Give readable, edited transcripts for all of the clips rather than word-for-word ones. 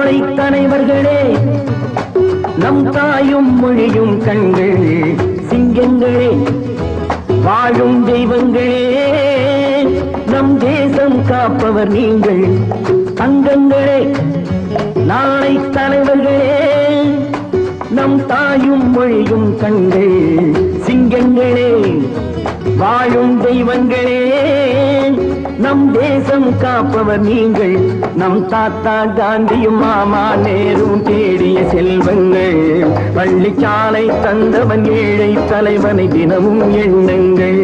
நாளை தலைவர்களே நம் தாயும் மொழியும் கண்கள் சிங்கங்களே வாழும் தெய்வங்களே நம் தேசம் காப்பவர் நீங்கள் தங்கங்களே நாளை தலைவர்களே நம் தாயும் மொழியும் கண்கள் சிங்கங்களே வாழும் தெய்வங்களே நம் தேசம் காப்பவர் நீங்கள் நம் தாத்தா காந்தியும் மாமா நேரும் தேடிய செல்வங்கள் பள்ளிச்சாலை தந்தவன் ஏழை தலைவனை தினமும் எண்ணுங்கள்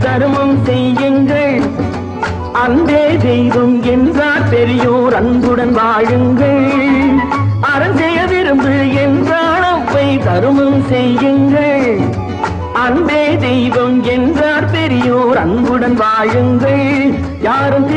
தர்மம் செய்யுங்கள் அன்பே தெய்வம் என்றார் பெரியோர் அன்புடன் வாழுங்கள் அறஞ்செய்ய விரும்பு என்றால் அவ்வை தர்மம் செய்யுங்கள் அன்பே தெய்வம் என்றார் பெரியோர் அன்புடன் வாழுங்கள் யாரும்